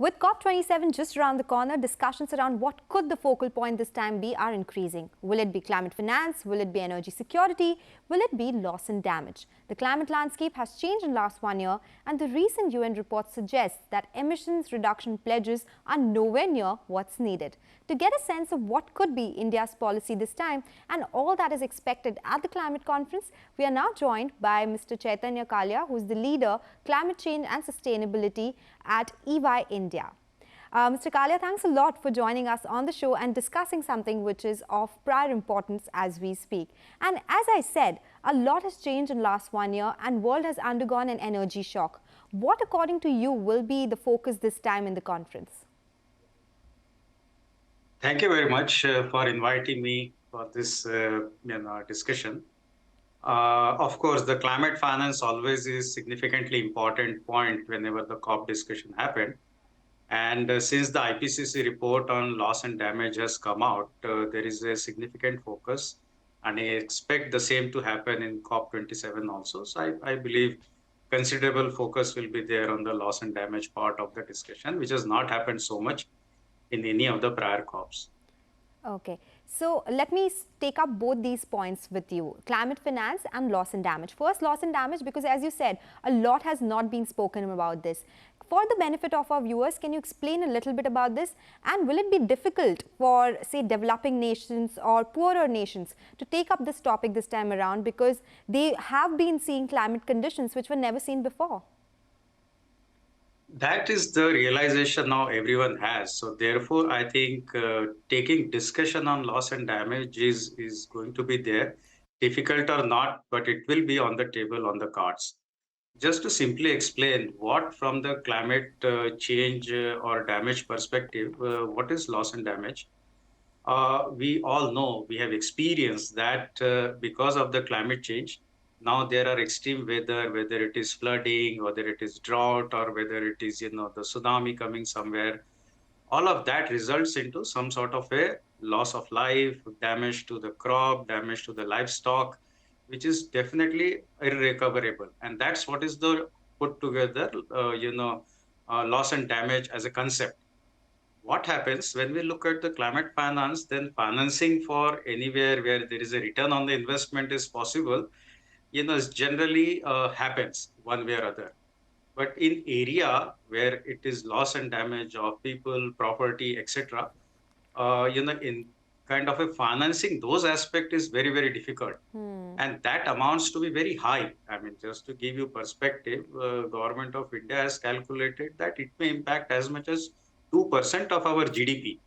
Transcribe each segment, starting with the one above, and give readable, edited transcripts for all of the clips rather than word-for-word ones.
With COP27 just around the corner, discussions around what could the focal point this time be are increasing. Will it be climate finance? Will it be energy security? Will it be loss and damage? The climate landscape has changed in the last 1 year, and the recent UN report suggests that emissions reduction pledges are nowhere near what's needed. To get a sense of what could be India's policy this time and all that is expected at the climate conference, we are now joined by Mr. Chaitanya Kalia, who is the leader, Climate Change and Sustainability at EY India. Mr. Kalia, thanks a lot for joining us on the show and discussing something which is of prior importance as we speak. And as I said, a lot has changed in the last 1 year and the world has undergone an energy shock. What, according to you, will be the focus this time in the conference? Thank you very much for inviting me for this discussion. Of course, the climate finance always is significantly important point whenever the COP discussion happened. And since the IPCC report on loss and damage has come out, there is a significant focus, and I expect the same to happen in COP27 also. So I believe considerable focus will be there on the loss and damage part of the discussion, which has not happened so much in any of the prior COPs. Okay, so let me take up both these points with you, climate finance and loss and damage. First, loss and damage, because as you said, a lot has not been spoken about this. For the benefit of our viewers, can you explain a little bit about this? And will it be difficult for, say, developing nations or poorer nations to take up this topic this time around, because they have been seeing climate conditions which were never seen before? That is the realization now everyone has. So therefore, I think taking discussion on loss and damage is going to be there, difficult or not, but it will be on the table, on the cards. Just to simply explain what from the climate change or damage perspective, what is loss and damage? We all know, we have experienced that because of the climate change, now there are extreme weather, whether it is flooding, whether it is drought, or whether it is, the tsunami coming somewhere. All of that results into some sort of a loss of life, damage to the crop, damage to the livestock, which is definitely irrecoverable. And that's what is the put together, loss and damage as a concept. What happens when we look at the climate finance, then financing for anywhere where there is a return on the investment is possible, is generally happens one way or other. But in area where it is loss and damage of people, property, etc., in kind of a financing, those aspect is very, very difficult. And that amounts to be very high. I mean, just to give you perspective, government of India has calculated that it may impact as much as 2% of our GDP.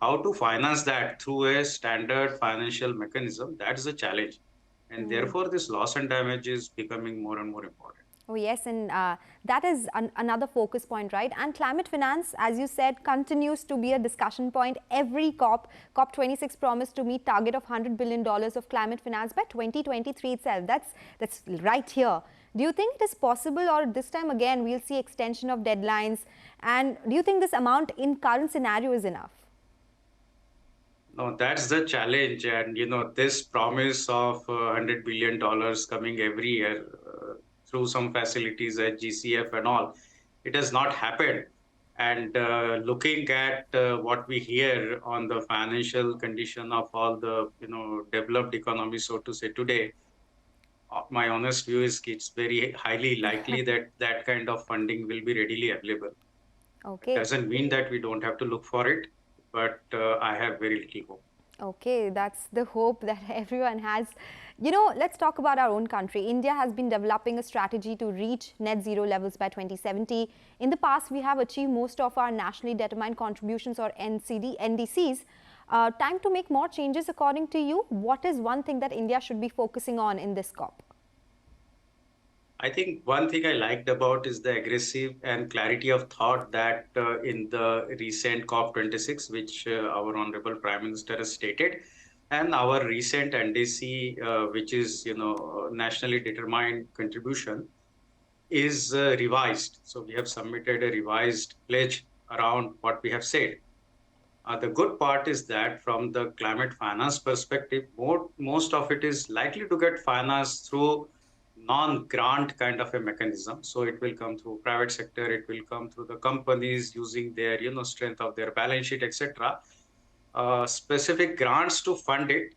How to finance that through a standard financial mechanism, that's the challenge. And therefore, this loss and damage is becoming more and more important. Oh yes, and that is another focus point, right? And climate finance, as you said, continues to be a discussion point. Every COP26 promised to meet target of $100 billion of climate finance by 2023 itself. That's right here. Do you think it is possible, or this time again we'll see extension of deadlines? And do you think this amount in current scenario is enough? No, that's the challenge. And, this promise of $100 billion coming every year through some facilities at GCF and all, it has not happened. And looking at what we hear on the financial condition of all the, developed economies, so to say, today, my honest view is it's very highly likely that that kind of funding will be readily available. Okay. It doesn't mean that we don't have to look for it, but I have very little hope. Okay, that's the hope that everyone has. Let's talk about our own country. India has been developing a strategy to reach net zero levels by 2070. In the past, we have achieved most of our nationally determined contributions, or NDCs. Time to make more changes according to you. What is one thing that India should be focusing on in this COP? I think one thing I liked about is the aggressive and clarity of thought that in the recent COP26, which our Honorable Prime Minister has stated, and our recent NDC, which is, nationally determined contribution, is revised. So we have submitted a revised pledge around what we have said. The good part is that from the climate finance perspective, most of it is likely to get financed through non-grant kind of a mechanism. So it will come through private sector, it will come through the companies using their, strength of their balance sheet, etc. Specific grants to fund it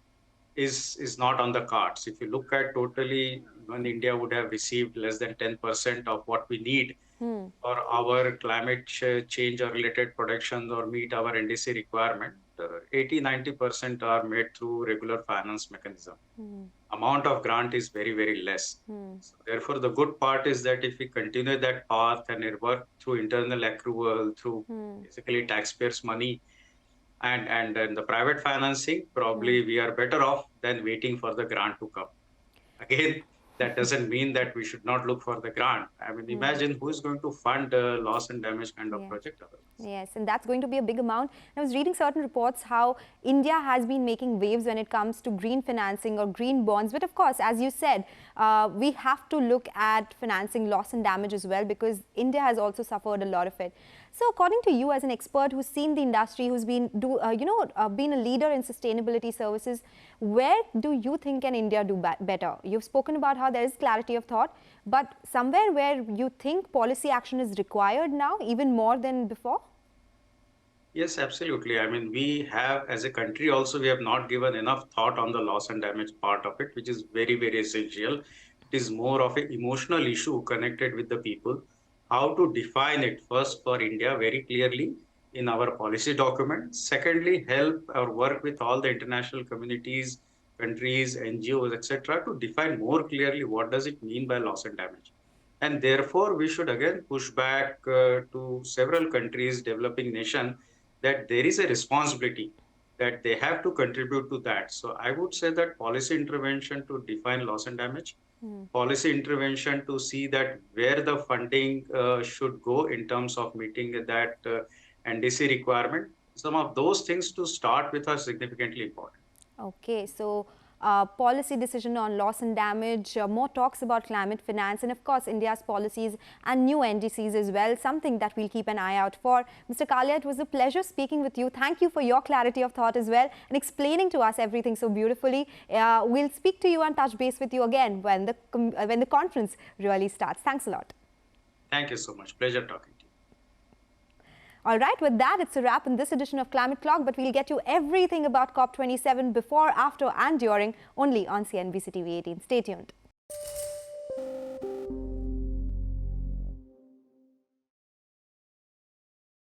is not on the cards. If you look at totally, when India would have received less than 10% of what we need for our climate change or related productions or meet our NDC requirement, 80-90% are made through regular finance mechanism. Amount of grant is very, very less. So therefore, the good part is that if we continue that path and it work through internal accrual, through basically taxpayers' money, and then the private financing, probably we are better off than waiting for the grant to come. Again, that doesn't mean that we should not look for the grant. I mean, imagine who is going to fund a loss and damage kind of project otherwise. Yes, and that's going to be a big amount. I was reading certain reports how India has been making waves when it comes to green financing or green bonds. But of course, as you said, we have to look at financing loss and damage as well, because India has also suffered a lot of it. So according to you, as an expert who's seen the industry, who's been been a leader in sustainability services, where do you think can India do better? You've spoken about how there is clarity of thought, but somewhere where you think policy action is required now, even more than before? Yes, absolutely. I mean, we have, as a country also, we have not given enough thought on the loss and damage part of it, which is very, very essential. It is more of an emotional issue connected with the people. How to define it first for India very clearly in our policy document. Secondly, help or work with all the international communities, countries, NGOs, etc., to define more clearly what does it mean by loss and damage. And therefore, we should again push back to several countries, developing nation, that there is a responsibility that they have to contribute to that. So I would say that policy intervention to define loss and damage, policy intervention to see that where the funding should go in terms of meeting that NDC requirement, some of those things to start with are significantly important. Okay, so policy decision on loss and damage, more talks about climate finance, and of course India's policies and new NDCs as well, something that we'll keep an eye out for. Mr. Kalia, it was a pleasure speaking with you. Thank you for your clarity of thought as well and explaining to us everything so beautifully. We'll speak to you and touch base with you again when the conference really starts. Thanks a lot. Thank you so much. Pleasure talking to you. All right, with that, it's a wrap in this edition of Climate Clock, but we'll get you everything about COP27 before, after and during only on CNBC-TV18. Stay tuned.